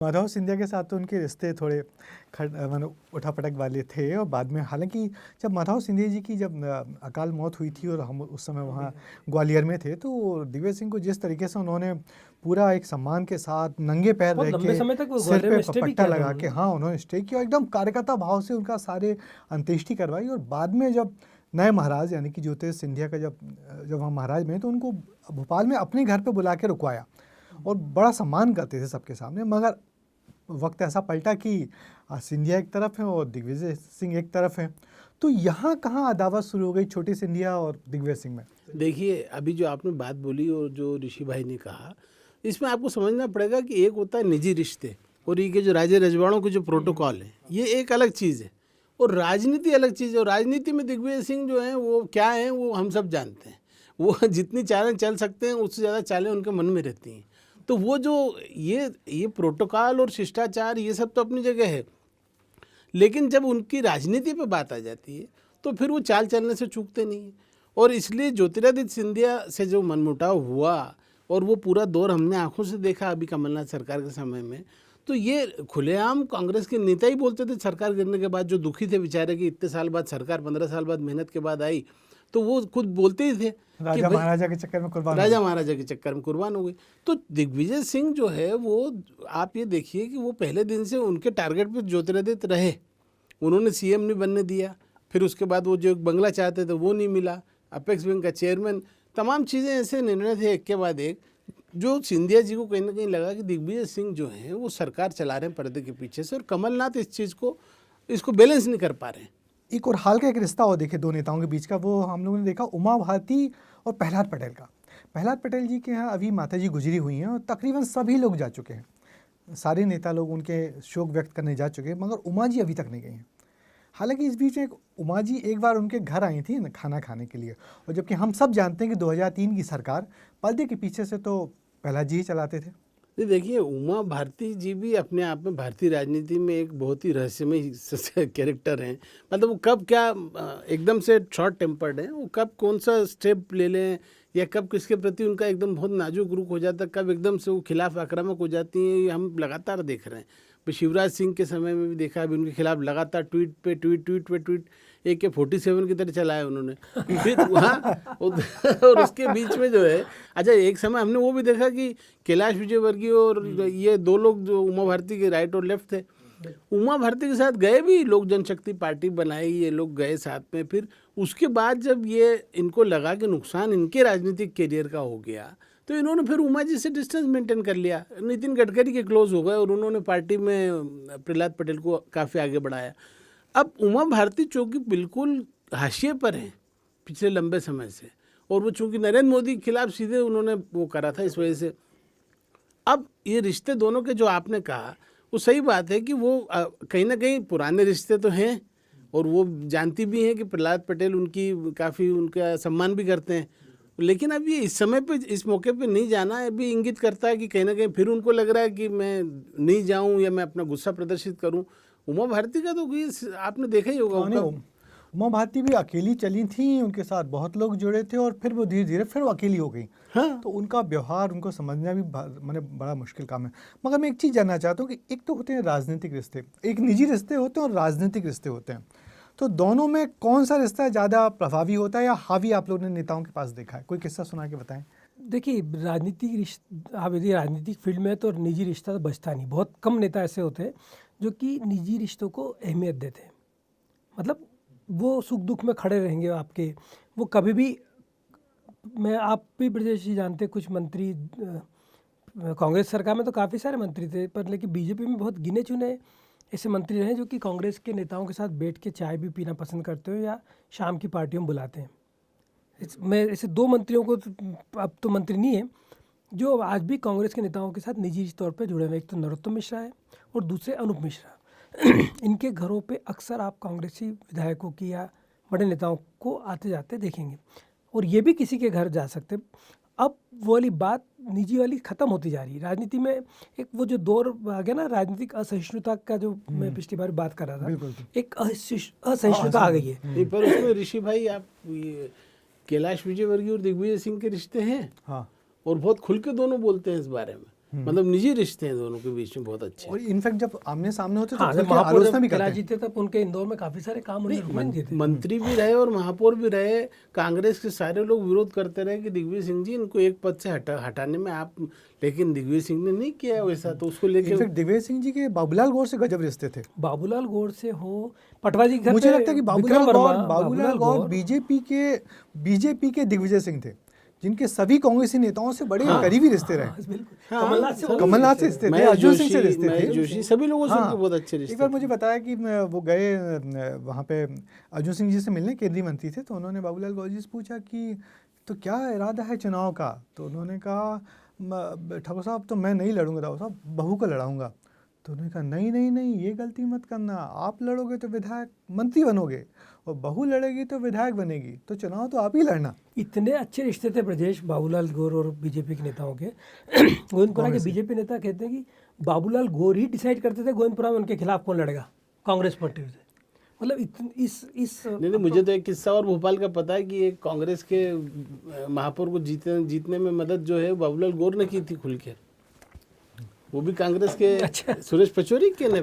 माधव सिंधिया के साथ तो उनके रिश्ते थोड़े मतलब उठापटक वाले थे, और बाद में हालांकि जब माधव सिंधिया जी की जब अकाल मौत हुई थी और हम उस समय वहाँ ग्वालियर में थे, तो दिग्विजय सिंह को जिस तरीके से उन्होंने पूरा एक सम्मान के साथ नंगे पैर बहुत रह लंबे के समय तक वो सिर ग्वालियर पे में स्टे भी पट्टा किया था लगा के उन्होंने। हाँ उन्होंने स्टे किया, एकदम कार्यकर्ता भाव से उनका सारे अंत्येष्टि करवाई। और बाद में जब नए महाराज यानी कि ज्योतिष सिंधिया का जब वहाँ महाराज में, तो उनको भोपाल में अपने घर पे बुला के रुकवाया और बड़ा सम्मान करते थे सबके सामने। मगर वक्त ऐसा पलटा कि सिंधिया एक तरफ है और दिग्विजय सिंह एक तरफ है, तो यहाँ कहाँ अदावत शुरू हो गई छोटी सिंधिया और दिग्विजय सिंह में? देखिए, अभी जो आपने बात बोली और जो ऋषि भाई ने कहा, इसमें आपको समझना पड़ेगा कि एक होता है निजी रिश्ते और ये के जो राजे रजवाड़ों के जो प्रोटोकॉल है, ये एक अलग चीज़ है और राजनीति अलग चीज़ है। और राजनीति में दिग्विजय सिंह जो हैं वो क्या हैं वो हम सब जानते हैं। वो जितनी चालें चल सकते हैं उससे ज़्यादा चालें उनके मन में रहती हैं। तो वो जो ये प्रोटोकॉल और शिष्टाचार ये सब तो अपनी जगह है, लेकिन जब उनकी राजनीति पे बात आ जाती है तो फिर वो चाल चलने से चूकते नहीं हैं। और इसलिए ज्योतिरादित्य सिंधिया से जो मनमुटाव हुआ और वो पूरा दौर हमने आंखों से देखा अभी कमलनाथ सरकार के समय में, तो ये खुलेआम कांग्रेस के नेता ही बोलते थे सरकार गिरने के बाद, जो दुखी थे बेचारे कि इतने साल बाद सरकार 15 साल बाद मेहनत के बाद आई, तो वो खुद बोलते ही थे राजा महाराजा के चक्कर में कुर्बान राजा महाराजा के चक्कर में कुर्बान हो गई। तो दिग्विजय सिंह जो है वो, आप ये देखिए कि वो पहले दिन से उनके टारगेट पे ज्योतिरादित्य रहे। उन्होंने सीएम नहीं बनने दिया, फिर उसके बाद वो जो बंगला चाहते थे वो नहीं मिला, अपेक्स बैंक का चेयरमैन, तमाम चीज़ें ऐसे निर्णय थे एक के बाद एक, जो सिंधिया जी को कहीं ना कहीं लगा कि दिग्विजय सिंह जो हैं वो सरकार चला रहे हैं पर्दे के पीछे से, और कमलनाथ इस चीज़ को इसको बैलेंस नहीं कर पा रहे हैं। एक और हाल का एक रिश्ता और देखे दो नेताओं के बीच का, वो हम लोगों ने देखा उमा भारती और प्रहलाद पटेल का। प्रहलाद पटेल जी के यहाँ अभी माता जी गुजरी हुई हैं और तकरीबन सभी लोग जा चुके हैं, सारे नेता लोग उनके शोक व्यक्त करने जा चुके हैं, मगर उमा जी अभी तक नहीं गई हैं। हालांकि इस बीच में उमा जी एक बार उनके घर आई थी खाना खाने के लिए, और जबकि हम सब जानते हैं कि 2003 की सरकार पर्दे के पीछे से तो प्रहलाद जी ही चलाते थे। ये देखिए, उमा भारती जी भी अपने आप में भारतीय राजनीति में एक बहुत ही रहस्यमय कैरेक्टर हैं। मतलब वो कब क्या एकदम से शॉर्ट टेम्पर्ड हैं, वो कब कौन सा स्टेप ले लें या कब किसके प्रति उनका एकदम बहुत नाजुक रुख हो जाता है, कब एकदम से वो खिलाफ आक्रामक हो जाती हैं, ये हम लगातार देख रहे हैं। शिवराज सिंह के समय में भी देखा, अभी उनके खिलाफ लगातार ट्वीट पे ट्वीट AK-47 की तरह चलाया उन्होंने। फिर हाँ और उसके बीच में जो है, अच्छा एक समय हमने वो भी देखा कि कैलाश विजयवर्गीय और ये दो लोग जो उमा भारती के राइट और लेफ्ट थे, उमा भारती के साथ गए भी, लोक जनशक्ति पार्टी बनाई, ये लोग गए साथ में। फिर उसके बाद जब ये इनको लगा कि नुकसान इनके राजनीतिक कैरियर का हो गया, तो इन्होंने फिर उमा जी से डिस्टेंस मेंटेन कर लिया, नितिन गडकरी के क्लोज हो गए और उन्होंने पार्टी में प्रहलाद पटेल को काफ़ी आगे बढ़ाया। अब उमा भारती चूँकि बिल्कुल हाशिए पर हैं पिछले लंबे समय से, और वो चूँकि नरेंद्र मोदी के खिलाफ सीधे उन्होंने वो करा था, इस वजह से अब ये रिश्ते दोनों के जो आपने कहा वो सही बात है कि वो कहीं ना कहीं पुराने रिश्ते तो हैं, और वो जानती भी हैं कि प्रहलाद पटेल उनकी काफ़ी उनका सम्मान भी करते हैं। लेकिन अब ये इस समय पे इस मौके पे नहीं जाना अभी इंगित करता है कि कहीं ना कहीं फिर उनको लग रहा है कि मैं नहीं जाऊं या मैं अपना गुस्सा प्रदर्शित करूं। उमा भारती का तो ये आपने देखा ही होगा। उमा भारती भी अकेली चली थी, उनके साथ बहुत लोग जुड़े थे और फिर वो धीरे धीरे फिर वो अकेली हो गई। हाँ। तो उनका व्यवहार उनको समझना भी मैंने बड़ा मुश्किल काम है। मगर मैं एक चीज़ जानना चाहता हूँ कि एक तो होते हैं राजनीतिक रिश्ते, एक निजी रिश्ते होते हैं और राजनीतिक रिश्ते होते हैं, तो दोनों में कौन सा रिश्ता ज़्यादा प्रभावी होता है या हावी आप लोगों ने नेताओं के पास देखा है? कोई किस्सा सुना के बताएं। देखिए, राजनीतिक रिश्ता, आप यदि राजनीतिक फील्ड में तो निजी रिश्ता तो बचता नहीं। बहुत कम नेता ऐसे होते हैं जो कि निजी रिश्तों को अहमियत देते हैं। मतलब वो सुख दुख में खड़े रहेंगे आपके, वो कभी भी, मैं आप भी ब्रजेश जी जानते, कुछ मंत्री कांग्रेस सरकार में तो काफ़ी सारे मंत्री थे, पर लेकिन बीजेपी में बहुत गिने चुने ऐसे मंत्री रहे जो कि कांग्रेस के नेताओं के साथ बैठ के चाय भी पीना पसंद करते हो या शाम की पार्टियों में बुलाते हैं। मैं ऐसे दो मंत्रियों को, अब तो मंत्री नहीं है, जो आज भी कांग्रेस के नेताओं के साथ निजी तौर पे जुड़े हुए। एक तो नरोत्तम मिश्रा है और दूसरे अनूप मिश्रा। इनके घरों पे अक्सर आप कांग्रेसी विधायकों की या बड़े नेताओं को आते जाते देखेंगे, और ये भी किसी के घर जा सकते। अब वो वाली बात निजी वाली ख़त्म होती जा रही है राजनीति में। एक वो जो दौर आ गया ना राजनीतिक असहिष्णुता का, जो मैं पिछली बार बात कर रहा था, एक असहिष्णुता आ गई है। पर उसमें ऋषि भाई, आप ये कैलाश विजयवर्गीय और दिग्विजय सिंह के रिश्ते हैं, हाँ, और बहुत खुल के दोनों बोलते हैं इस बारे में। मतलब निजी रिश्ते हैं दोनों के बीच में बहुत अच्छे। और इनफैक्ट जब आमने सामने होते तो हाँ, खुल जब के महापौर आलोचना भी किला करते हैं। जीते तब उनके इंदौर में काफी सारे काम उन्होंने रुकने दिए थे। मंत्री भी रहे और महापौर भी रहे, कांग्रेस के सारे लोग विरोध करते रहे कि दिग्विजय सिंह जी इनको एक पद से हटाने में आप, लेकिन दिग्विजय सिंह ने नहीं किया वैसा, तो उसको लेके इनफैक्ट दिग्विजय सिंह जी के बाबूलाल गौर से गजब रिश्ते थे। बाबूलाल गौर से हो, पटवारी के घर मुझे पे लगता है कि विक्रम बाबूलाल गौर बीजेपी के दिग्विजय सिंह थे, जिनके सभी कांग्रेसी नेताओं से बड़े करीबी रिश्ते रहे। बिल्कुल हाँ, कमलनाथ से रिश्ते थे, महेश अर्जुन सिंह से रिश्ते महेश थे। जोशी, सभी लोगों से हाँ, उनके बहुत अच्छे रिश्ते एक बार थे। मुझे बताया कि वो गए वहाँ पे अर्जुन सिंह जी से मिलने, केंद्रीय मंत्री थे, तो उन्होंने बाबूलाल गौर जी से पूछा कि तो क्या इरादा है चुनाव का? तो उन्होंने कहा ठाकुर साहब तो मैं नहीं लड़ूंगा, ठाकुर साहब बहू को लड़ाऊंगा। तो उन्होंने कहा नहीं नहीं नहीं, ये गलती मत करना, आप लड़ोगे तो विधायक मंत्री बनोगे और बहू लड़ेगी तो विधायक बनेगी, तो चुनाव तो आप ही लड़ना। इतने अच्छे रिश्ते थे ब्रजेश बाबूलाल गौर और बीजेपी के नेताओं के। गोविंदपुरा के बीजेपी नेता कहते हैं कि बाबूलाल गौर ही डिसाइड करते थे गोविंदपुरा में उनके खिलाफ कौन लड़ेगा कांग्रेस पार्टी से। मतलब इस नहीं, मुझे तो एक किस्सा और भोपाल का पता है कि एक कांग्रेस के महापौर को जीतने में मदद जो है बाबूलाल गौर ने की थी खुल के, वो भी कांग्रेस के अच्छा। सुरेश पचौरी के ने